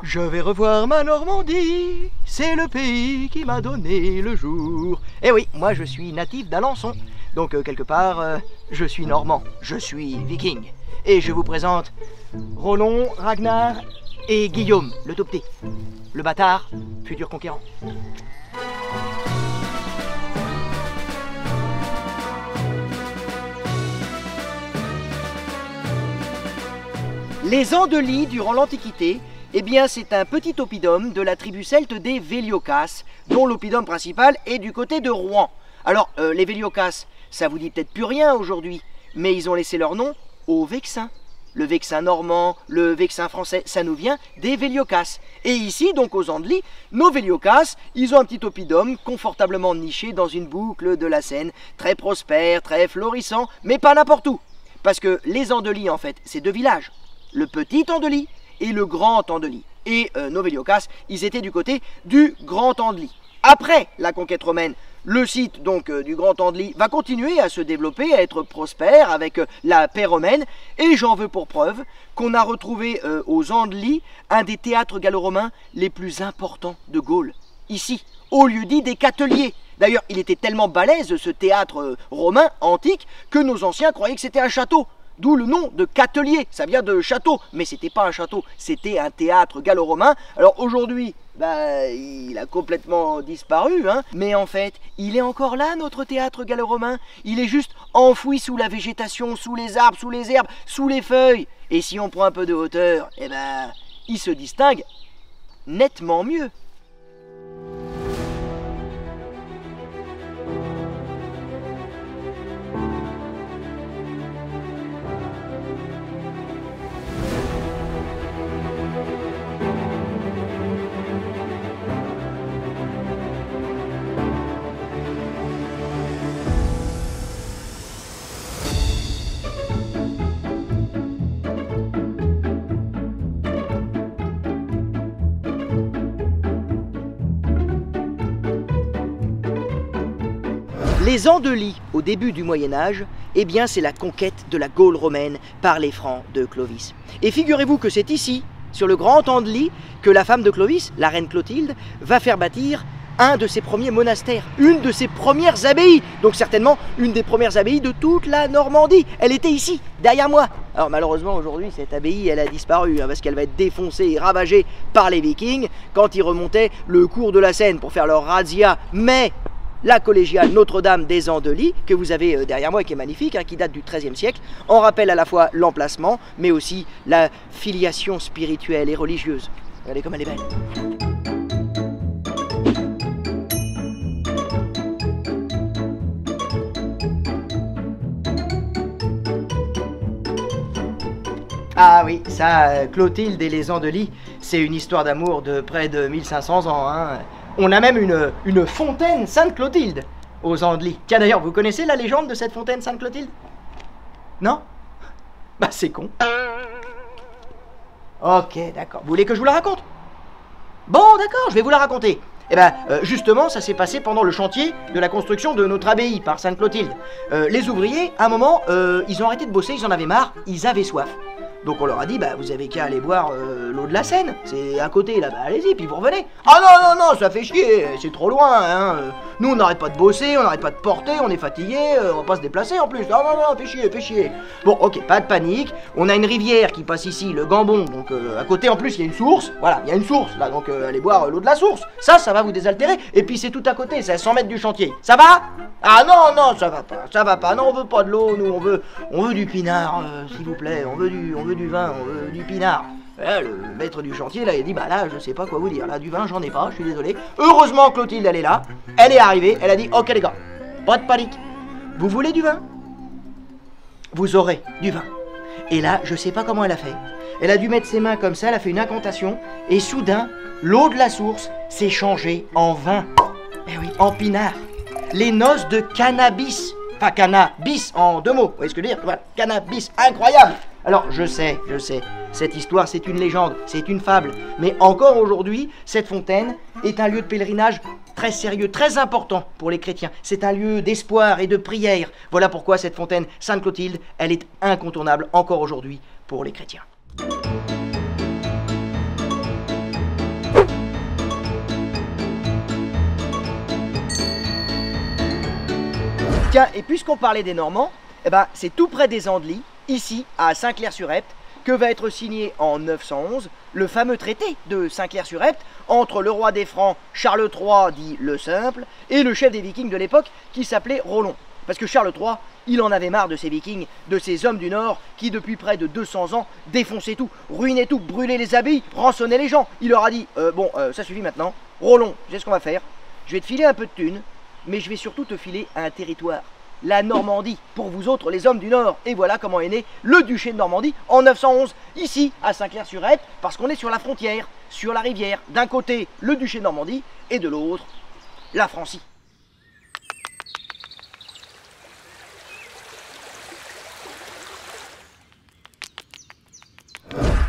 Je vais revoir ma Normandie, c'est le pays qui m'a donné le jour. Eh oui, moi je suis natif d'Alençon, donc quelque part, je suis normand, je suis viking. Et je vous présente Roland, Ragnar et Guillaume, le tout petit. Le bâtard, futur conquérant. Les Andely, durant l'Antiquité, eh bien, c'est un petit oppidum de la tribu celte des Véliokas, dont l'oppidum principal est du côté de Rouen. Alors, les Véliokas, ça vous dit peut-être plus rien aujourd'hui, mais ils ont laissé leur nom aux Vexins. Le Vexin normand, le Vexin français, ça nous vient des Véliokas. Et ici, donc aux Andely, nos Véliokas, ils ont un petit oppidum confortablement niché dans une boucle de la Seine, très prospère, très florissant, mais pas n'importe où. Parce que les Andely, en fait, c'est deux villages. Le petit Andely et le grand Andely. Et nos Véliokas, ils étaient du côté du grand Andely. Après la conquête romaine, le site donc du grand Andely va continuer à se développer, à être prospère avec la paix romaine. Et j'en veux pour preuve qu'on a retrouvé aux Andely un des théâtres gallo-romains les plus importants de Gaule. Ici, au lieu-dit des Cateliers. D'ailleurs, il était tellement balèze ce théâtre romain antique que nos anciens croyaient que c'était un château. D'où le nom de Catelier, ça vient de château, mais c'était pas un château, c'était un théâtre gallo-romain. Alors aujourd'hui, il a complètement disparu, hein, mais en fait, il est encore là, notre théâtre gallo-romain. Il est juste enfoui sous la végétation, sous les arbres, sous les herbes, sous les feuilles. Et si on prend un peu de hauteur, eh ben, il se distingue nettement mieux. Les Andely, au début du Moyen-Âge, eh bien c'est la conquête de la Gaule romaine par les Francs de Clovis. Et figurez-vous que c'est ici, sur le grand Andely, que la femme de Clovis, la reine Clotilde, va faire bâtir un de ses premiers monastères, une de ses premières abbayes, donc certainement une des premières abbayes de toute la Normandie. Elle était ici, derrière moi. Alors malheureusement aujourd'hui cette abbaye elle a disparu parce qu'elle va être défoncée et ravagée par les Vikings quand ils remontaient le cours de la Seine pour faire leur razzia, mais la collégiale Notre-Dame des Andely, que vous avez derrière moi et qui est magnifique, hein, qui date du XIIIe siècle, en rappelle à la fois l'emplacement, mais aussi la filiation spirituelle et religieuse. Regardez comme elle est belle. Ah oui, ça, Clotilde et les Andely, c'est une histoire d'amour de près de 1500 ans, hein. On a même une fontaine Sainte-Clotilde aux Andely. Tiens d'ailleurs, vous connaissez la légende de cette fontaine Sainte-Clotilde? Non? Bah c'est con. Ok, d'accord. Vous voulez que je vous la raconte? Bon, d'accord, je vais vous la raconter. Eh ben, justement, ça s'est passé pendant le chantier de la construction de notre abbaye par Sainte-Clotilde. Les ouvriers, à un moment, ils ont arrêté de bosser, ils en avaient marre, ils avaient soif. Donc on leur a dit, bah vous avez qu'à aller boire l'eau de la Seine, c'est à côté là, bah allez-y, puis vous revenez. Ah non, non, non, ça fait chier, c'est trop loin, hein. Nous on n'arrête pas de bosser, on n'arrête pas de porter, on est fatigué, on va pas se déplacer en plus. Ah non, non, fait chier, fait chier. Bon, ok, pas de panique, on a une rivière qui passe ici, le Gambon, donc à côté en plus il y a une source, voilà, il y a une source là, donc allez boire l'eau de la source. Ça va vous désaltérer, et puis c'est tout à côté, c'est à 100 mètres du chantier. Ça va? Ah non, non, ça va pas, non, on veut pas de l'eau, nous on veut du pinard, s'il vous plaît, on veut du vin, on veut du pinard. Le maître du chantier là il dit bah là je sais pas quoi vous dire, là du vin j'en ai pas, je suis désolé. Heureusement Clotilde elle est là, elle est arrivée, elle a dit ok les gars, pas de panique, vous voulez du vin? Vous aurez du vin. Et là je sais pas comment elle a fait, elle a dû mettre ses mains comme ça, elle a fait une incantation et soudain l'eau de la source s'est changée en vin. Eh oui, en pinard. Les noces de cannabis, enfin cannabis en deux mots, vous voyez ce que je veux dire? Voilà, cannabis, incroyable. Alors je sais, cette histoire c'est une légende, c'est une fable, mais encore aujourd'hui, cette fontaine est un lieu de pèlerinage très sérieux, très important pour les chrétiens. C'est un lieu d'espoir et de prière. Voilà pourquoi cette fontaine Sainte-Clotilde, elle est incontournable encore aujourd'hui pour les chrétiens. Tiens, et puisqu'on parlait des Normands, eh ben, c'est tout près des Andelys, ici, à Saint-Clair-sur-Epte, que va être signé en 911 le fameux traité de Saint-Clair-sur-Epte entre le roi des Francs Charles III, dit le Simple, et le chef des Vikings de l'époque qui s'appelait Rollon. Parce que Charles III, il en avait marre de ces Vikings, de ces hommes du Nord qui depuis près de 200 ans défonçaient tout, ruinaient tout, brûlaient les abbayes, rançonnaient les gens. Il leur a dit, ça suffit maintenant, Rollon, tu sais ce qu'on va faire, je vais te filer un peu de thunes, mais je vais surtout te filer un territoire. La Normandie, pour vous autres les hommes du Nord. Et voilà comment est né le duché de Normandie en 911, ici à Saint-Clair-sur-Epte, parce qu'on est sur la frontière, sur la rivière. D'un côté, le duché de Normandie, et de l'autre, la Francie.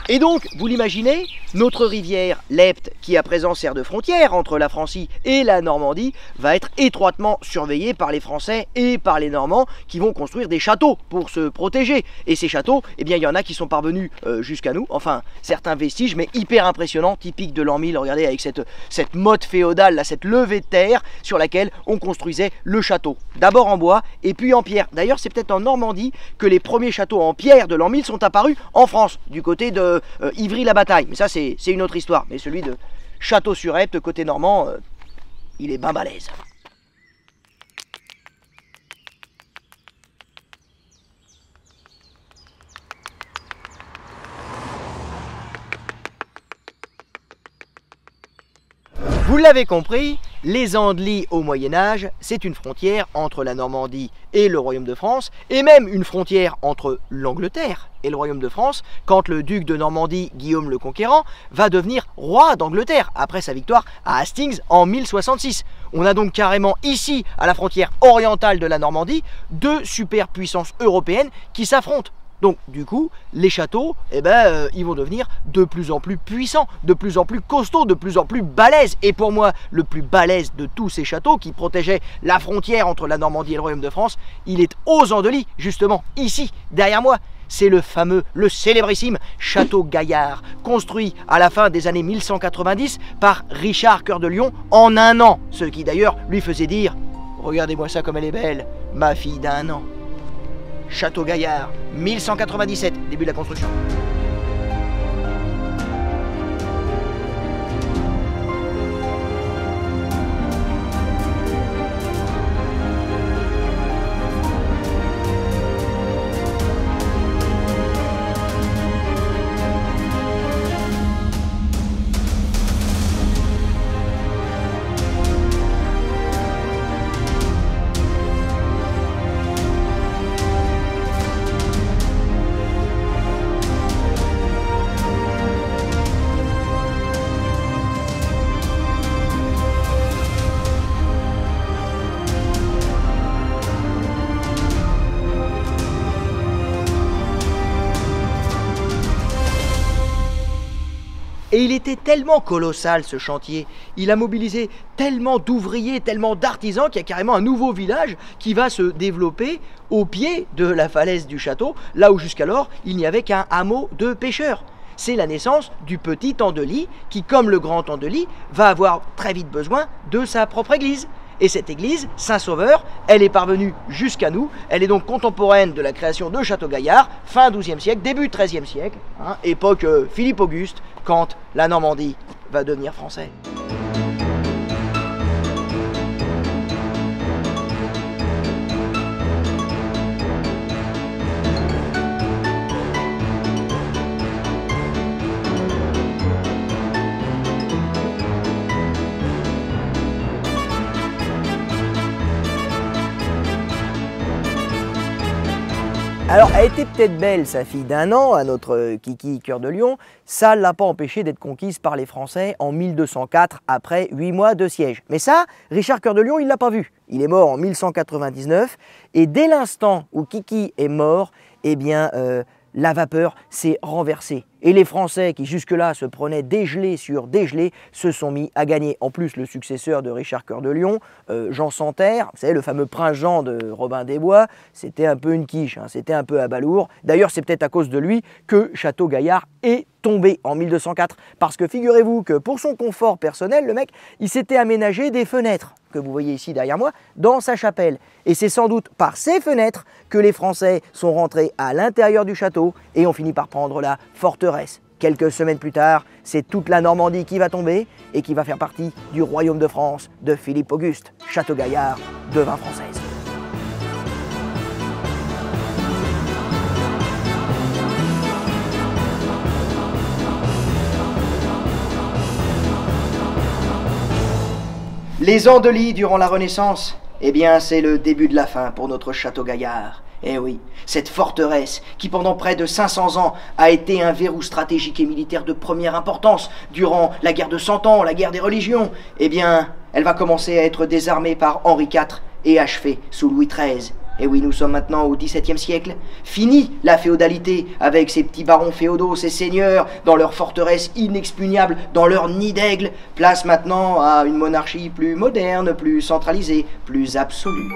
Et donc, vous l'imaginez, notre rivière, l'Epte, qui à présent sert de frontière entre la Francie et la Normandie, va être étroitement surveillée par les Français et par les Normands qui vont construire des châteaux pour se protéger. Et ces châteaux, eh bien, il y en a qui sont parvenus jusqu'à nous, enfin, certains vestiges, mais hyper impressionnants, typiques de l'an 1000, regardez, avec cette motte féodale, là, cette levée de terre sur laquelle on construisait le château. D'abord en bois et puis en pierre. D'ailleurs, c'est peut-être en Normandie que les premiers châteaux en pierre de l'an 1000 sont apparus en France, du côté de Ivry-la-Bataille, mais ça c'est une autre histoire. Mais celui de Château-sur-Epte, côté normand, il est ben balèze. Vous l'avez compris, les Andelys au Moyen-Âge, c'est une frontière entre la Normandie et le Royaume de France, et même une frontière entre l'Angleterre et le Royaume de France, quand le duc de Normandie, Guillaume le Conquérant, va devenir roi d'Angleterre, après sa victoire à Hastings en 1066. On a donc carrément ici, à la frontière orientale de la Normandie, deux superpuissances européennes qui s'affrontent. Donc du coup, les châteaux, ils vont devenir de plus en plus puissants, de plus en plus costauds, de plus en plus balèzes. Et pour moi, le plus balèze de tous ces châteaux qui protégeaient la frontière entre la Normandie et le Royaume de France, il est aux Andelys, justement, ici, derrière moi. C'est le fameux, le célébrissime Château Gaillard, construit à la fin des années 1190 par Richard Cœur de Lion en un an. Ce qui d'ailleurs lui faisait dire « Regardez-moi ça comme elle est belle, ma fille d'1 an ». Château Gaillard, 1197, début de la construction. Et il était tellement colossal ce chantier, il a mobilisé tellement d'ouvriers, tellement d'artisans qu'il y a carrément un nouveau village qui va se développer au pied de la falaise du château, là où jusqu'alors il n'y avait qu'un hameau de pêcheurs. C'est la naissance du petit Andely qui, comme le grand Andely, va avoir très vite besoin de sa propre église. Et cette église, Saint-Sauveur, elle est parvenue jusqu'à nous. Elle est donc contemporaine de la création de Château-Gaillard, fin XIIe siècle, début XIIIe siècle, époque Philippe Auguste, quand la Normandie va devenir française. Alors, elle était peut-être belle, sa fille d'1 an, à notre Kiki Cœur de Lion. Ça ne l'a pas empêchée d'être conquise par les Français en 1204, après 8 mois de siège. Mais ça, Richard Cœur de Lion, il ne l'a pas vu. Il est mort en 1199, et dès l'instant où Kiki est mort, eh bien, la vapeur s'est renversée. Et les Français, qui jusque-là se prenaient dégelés sur dégelés, se sont mis à gagner. En plus, le successeur de Richard Cœur de Lion, Jean Santerre, vous savez, le fameux prince Jean de Robin des Bois, c'était un peu une quiche, c'était un peu à balourd. D'ailleurs, c'est peut-être à cause de lui que Château Gaillard est tombé en 1204. Parce que figurez-vous que pour son confort personnel, le mec, il s'était aménagé des fenêtres. que vous voyez ici derrière moi, dans sa chapelle. Et c'est sans doute par ces fenêtres que les Français sont rentrés à l'intérieur du château et ont fini par prendre la forteresse. Quelques semaines plus tard, c'est toute la Normandie qui va tomber et qui va faire partie du royaume de France de Philippe Auguste. Château-Gaillard devint française. Les Andelys durant la Renaissance, eh bien c'est le début de la fin pour notre Château-Gaillard. Eh oui, cette forteresse qui pendant près de 500 ans a été un verrou stratégique et militaire de première importance durant la guerre de 100 ans, la guerre des religions, eh bien elle va commencer à être désarmée par Henri IV et achevée sous Louis XIII. Et oui, nous sommes maintenant au XVIIe siècle. Fini la féodalité avec ces petits barons féodaux, ces seigneurs, dans leur forteresse inexpugnable, dans leur nid d'aigle. Place maintenant à une monarchie plus moderne, plus centralisée, plus absolue.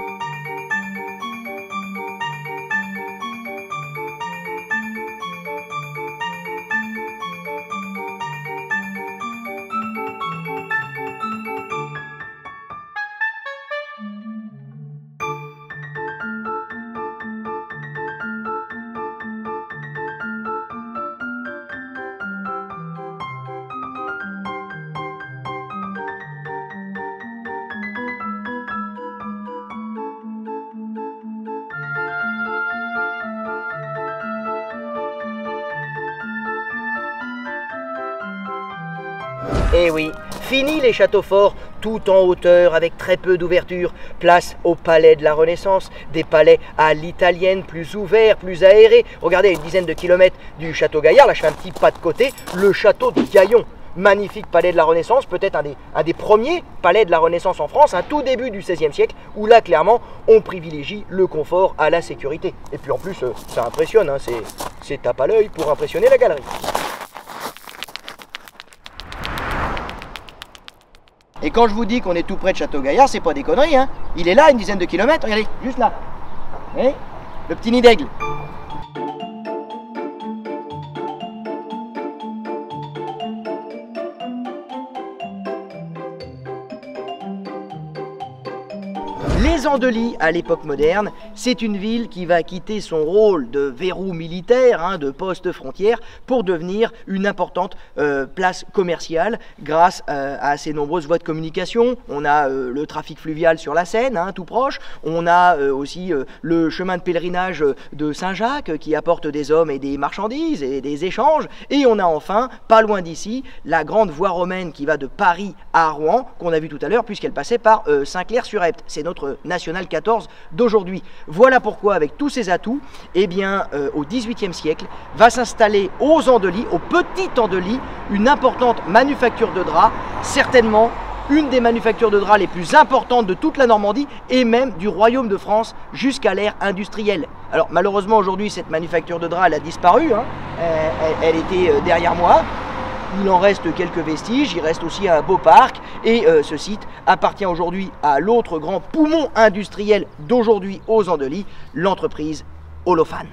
Eh oui, fini les châteaux forts, tout en hauteur, avec très peu d'ouverture. Place au palais de la Renaissance, des palais à l'italienne, plus ouverts, plus aérés. Regardez, à une dizaine de kilomètres du château Gaillard, là je fais un petit pas de côté, le château de Gaillon. Magnifique palais de la Renaissance, peut-être un des premiers palais de la Renaissance en France, un tout début du XVIe siècle, où là clairement on privilégie le confort à la sécurité. Et puis en plus ça impressionne, hein, c'est tape à l'œil pour impressionner la galerie. Et quand je vous dis qu'on est tout près de Château-Gaillard, c'est pas des conneries, hein. Il est là, à une dizaine de kilomètres, regardez, juste là. Vous voyez ? Le petit nid d'aigle. Les Andelys, à l'époque moderne, c'est une ville qui va quitter son rôle de verrou militaire, hein, de poste frontière, pour devenir une importante place commerciale grâce à ses nombreuses voies de communication. On a le trafic fluvial sur la Seine, hein, tout proche. On a aussi le chemin de pèlerinage de Saint-Jacques qui apporte des hommes et des marchandises et des échanges. Et on a enfin, pas loin d'ici, la grande voie romaine qui va de Paris à Rouen, qu'on a vu tout à l'heure, puisqu'elle passait par Saint-Clair-sur-Epte. C'est notre National 14 d'aujourd'hui. Voilà pourquoi, avec tous ces atouts, eh bien, au XVIIIe siècle, va s'installer aux Andelys, au Petit Andely, une importante manufacture de draps, certainement une des manufactures de draps les plus importantes de toute la Normandie et même du Royaume de France jusqu'à l'ère industrielle. Alors malheureusement aujourd'hui cette manufacture de draps elle a disparu, hein. Elle était derrière moi. Il en reste quelques vestiges, il reste aussi un beau parc et ce site appartient aujourd'hui à l'autre grand poumon industriel d'aujourd'hui aux Andelys, l'entreprise Holophane.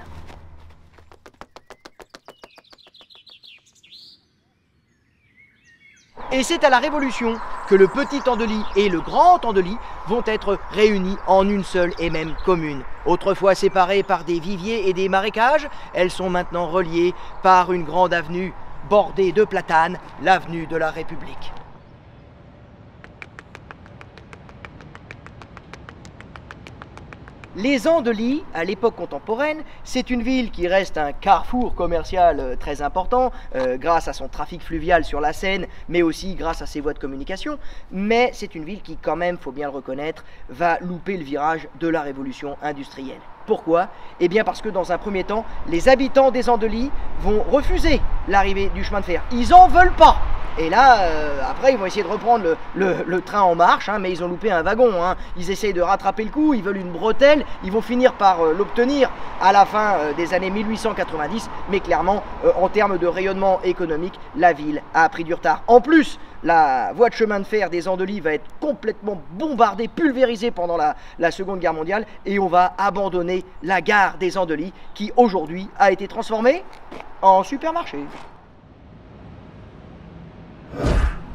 Et c'est à la Révolution que le Petit Andely et le Grand Andely vont être réunis en une seule et même commune. Autrefois séparées par des viviers et des marécages, elles sont maintenant reliées par une grande avenue bordée de platanes, l'avenue de la République. Les Andelys, à l'époque contemporaine, c'est une ville qui reste un carrefour commercial très important, grâce à son trafic fluvial sur la Seine, mais aussi grâce à ses voies de communication. Mais c'est une ville qui, quand même, faut bien le reconnaître, va louper le virage de la révolution industrielle. Pourquoi? Eh bien parce que dans un premier temps, les habitants des Andelys vont refuser l'arrivée du chemin de fer. Ils en veulent pas. Et là, après, ils vont essayer de reprendre le train en marche, hein, mais ils ont loupé un wagon. Hein. Ils essayent de rattraper le coup, ils veulent une bretelle. Ils vont finir par l'obtenir à la fin des années 1890. Mais clairement, en termes de rayonnement économique, la ville a pris du retard. En plus, la voie de chemin de fer des Andelys va être complètement bombardée, pulvérisée pendant la Seconde Guerre mondiale. Et on va abandonner la gare des Andelys qui, aujourd'hui, a été transformée en supermarché.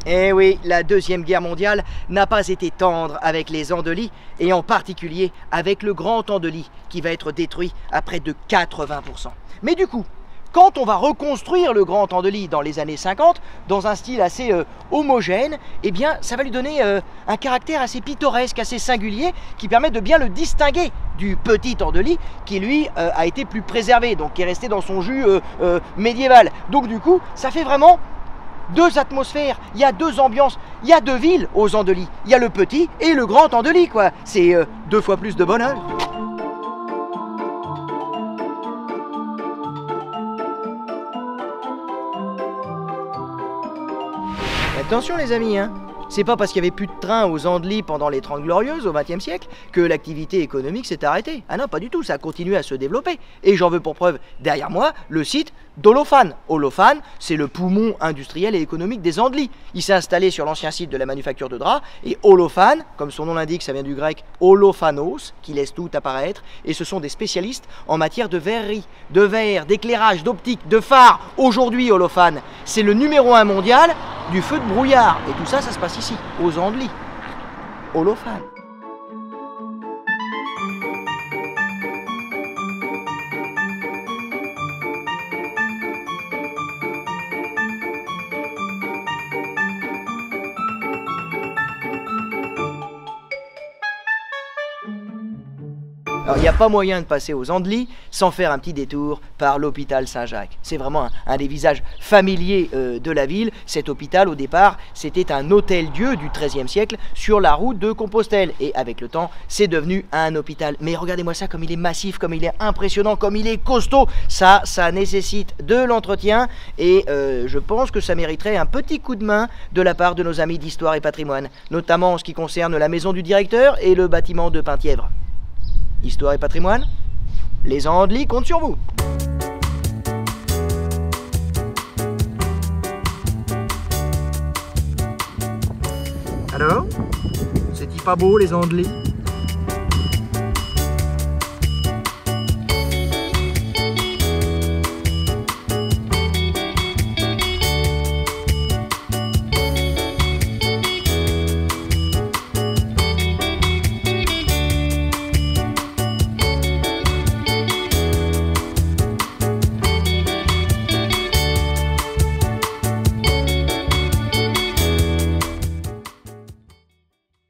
Eh oui, la Deuxième Guerre mondiale n'a pas été tendre avec les Andelys, et en particulier avec le Grand Andely, qui va être détruit à près de 80%. Mais du coup, quand on va reconstruire le Grand Andely dans les années 50, dans un style assez homogène, eh bien, ça va lui donner un caractère assez pittoresque, assez singulier, qui permet de bien le distinguer du Petit Andely, qui lui a été plus préservé, donc qui est resté dans son jus médiéval. Donc du coup, ça fait vraiment deux atmosphères, il y a deux ambiances, il y a deux villes aux Andelys. Il y a le Petit et le Grand Andely, quoi. C'est 2 fois plus de bonheur. Attention les amis, hein. C'est pas parce qu'il n'y avait plus de train aux Andelys pendant les 30 Glorieuses au XXe siècle que l'activité économique s'est arrêtée. Ah non, pas du tout, ça a continué à se développer. Et j'en veux pour preuve, derrière moi, le site d'Olofane. Olofane, c'est le poumon industriel et économique des Andelys. Il s'est installé sur l'ancien site de la manufacture de draps, et Olofane, comme son nom l'indique, ça vient du grec Olophanos, qui laisse tout apparaître, et ce sont des spécialistes en matière de verrerie, de verre, d'éclairage, d'optique, de phare. Aujourd'hui, Olofane, c'est le numéro 1 mondial du feu de brouillard. Et tout ça, ça se passe ici, aux Andelys. Olofane. Alors, il n'y a pas moyen de passer aux Andelys sans faire un petit détour par l'hôpital Saint-Jacques. C'est vraiment un des visages familiers de la ville. Cet hôpital, au départ, c'était un hôtel-dieu du XIIIe siècle sur la route de Compostelle. Et avec le temps, c'est devenu un hôpital. Mais regardez-moi ça, comme il est massif, comme il est impressionnant, comme il est costaud. Ça nécessite de l'entretien. Et je pense que ça mériterait un petit coup de main de la part de nos amis d'Histoire et Patrimoine. Notamment en ce qui concerne la maison du directeur et le bâtiment de Penthièvre. Histoire et Patrimoine, les Andelys comptent sur vous. Alors, c'est-il pas beau les Andelys?